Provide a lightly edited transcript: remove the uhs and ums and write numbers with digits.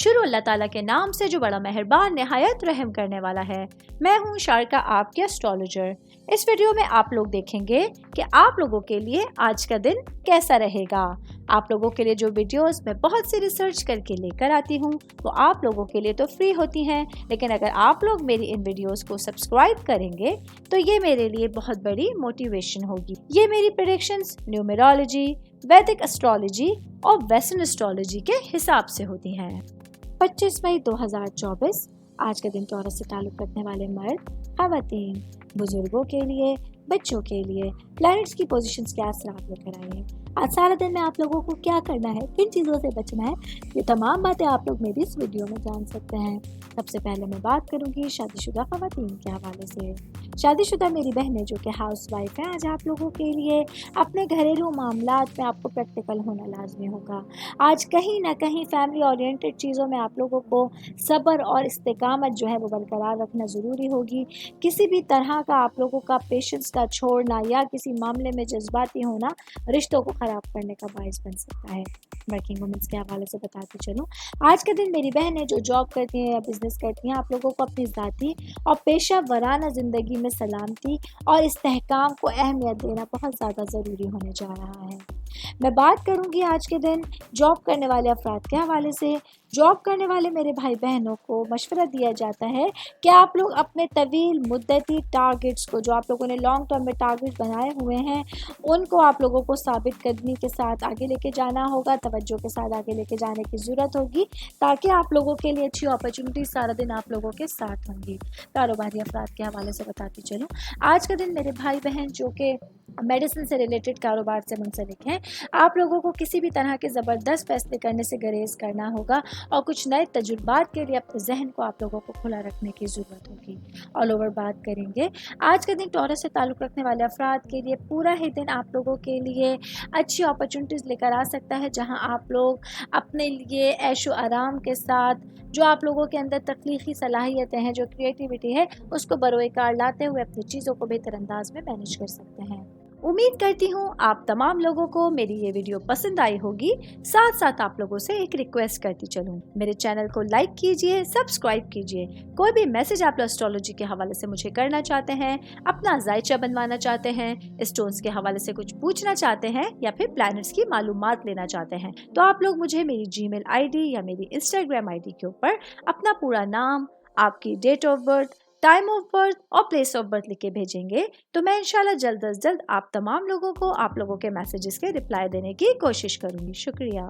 شروع اللہ تعالیٰ کے نام سے جو بڑا مہربان نہایت رحم کرنے والا ہے۔ میں ہوں شارکا، آپ کے اسٹرالوجر۔ اس ویڈیو میں آپ لوگ دیکھیں گے کہ آپ لوگوں کے لیے آج کا دن کیسا رہے گا۔ آپ لوگوں کے لیے جو ویڈیوز میں بہت سی ریسرچ کر کے لے کر آتی ہوں وہ آپ لوگوں کے لیے تو فری ہوتی ہیں، لیکن اگر آپ لوگ میری ان ویڈیوز کو سبسکرائب کریں گے تو یہ میرے لیے بہت بڑی موٹیویشن ہوگی۔ یہ میری پریڈکشنز نیومرولوجی، ویدک اسٹرالوجی اور ویسٹرن اسٹرالوجی کے حساب سے ہوتی ہیں۔ 25 مئی 2024 آج کا دن ٹورس سے تعلق رکھنے والے مرد، خواتین، بزرگوں کے لیے، بچوں کے لیے پلانٹس کی پوزیشنز کیا اثرات لے کر آئی ہیں۔ آج سارا دن میں آپ لوگوں کو کیا کرنا ہے، کن چیزوں سے بچنا ہے، یہ تمام باتیں آپ لوگ میری اس ویڈیو میں جان سکتے ہیں۔ سب سے پہلے میں بات کروں گی شادی شدہ خواتین کے حوالے سے۔ شادی شدہ میری بہنیں جو کہ ہاؤس وائف ہیں، آج آپ لوگوں کے لیے اپنے گھریلو معاملات میں آپ کو پریکٹیکل ہونا لازمی ہوگا۔ آج کہیں نہ کہیں فیملی اورینٹڈ چیزوں میں آپ لوگوں کو صبر اور استقامت جو ہے وہ برقرار رکھنا ضروری ہوگی۔ کسی بھی طرح کا آپ لوگوں کا پیشنس کا چھوڑنا یا کسی معاملے میں جذباتی ہونا رشتوں کو خراب کرنے کا باعث بن سکتا ہے۔ ورکنگ وومنس کے حوالے سے بتاتی چلوں، آج کے دن میری بہنیں جو جاب کرتی ہیں یا بزنس کرتی ہیں، آپ لوگوں کو اپنی ذاتی اور پیشہ ورانہ زندگی میں سلامتی اور استحکام کو اہمیت دینا بہت زیادہ ضروری ہونے جا رہا ہے۔ میں بات کروں گی آج کے دن جاب کرنے والے افراد کے حوالے سے۔ جاب کرنے والے میرے بھائی بہنوں کو مشورہ دیا جاتا ہے کہ آپ لوگ اپنے طویل مدتی ٹارگٹس کو، جو آپ لوگوں نے لانگ ٹرم میں ٹارگٹ بنائے ہوئے ہیں، ان کو آپ لوگوں کو ثابت قدمی کے ساتھ آگے لے کے جانا ہوگا، توجہ کے ساتھ آگے لے کے جانے کی ضرورت ہوگی تاکہ آپ لوگوں کے لیے اچھی اپرچونٹی سارا دن آپ لوگوں کے ساتھ ہوں گی۔ کاروباری افراد کے حوالے سے بتاتی چلوں، آج کا دن میرے بھائی بہن جو کہ میڈیسن سے ریلیٹڈ کاروبار سے منسلک ہیں، آپ لوگوں کو کسی بھی طرح کے زبردست فیصلے کرنے سے گریز کرنا ہوگا اور کچھ نئے تجربات کے لیے اپنے ذہن کو آپ لوگوں کو کھلا رکھنے کی ضرورت ہوگی۔ آل اوور بات کریں گے آج کا دن ٹورس سے تعلق رکھنے والے افراد کے لیے پورا ہی دن آپ لوگوں کے لیے اچھی اپرچونٹیز لے کر آ سکتا ہے، جہاں آپ لوگ اپنے لیے عیش و آرام کے ساتھ جو آپ لوگوں کے اندر تخلیقی صلاحیتیں ہیں، جو کریٹیوٹی ہے، اس کو بروئے کار لاتے ہوئے اپنی چیزوں کو بہتر انداز میں مینیج کر سکتے ہیں۔ امید کرتی ہوں آپ تمام لوگوں کو میری یہ ویڈیو پسند آئی ہوگی۔ ساتھ ساتھ آپ لوگوں سے ایک ریکویسٹ کرتی چلوں، میرے چینل کو لائک کیجئے، سبسکرائب کیجئے۔ کوئی بھی میسج آپ اسٹرالوجی کے حوالے سے مجھے کرنا چاہتے ہیں، اپنا ذائچہ بنوانا چاہتے ہیں، اسٹونز کے حوالے سے کچھ پوچھنا چاہتے ہیں یا پھر پلانٹس کی معلومات لینا چاہتے ہیں، تو آپ لوگ مجھے میری جی میل آئی ڈی یا میری انسٹاگرام آئی ڈی کے اوپر اپنا پورا نام، آپ کی date of birth, time of birth اور پلیس آف برتھ لکھ کے بھیجیں گے تو میں انشاءاللہ جلد از جلد آپ تمام لوگوں کو آپ لوگوں کے میسیجز کے رپلائی دینے کی کوشش کروں گی۔ شکریہ۔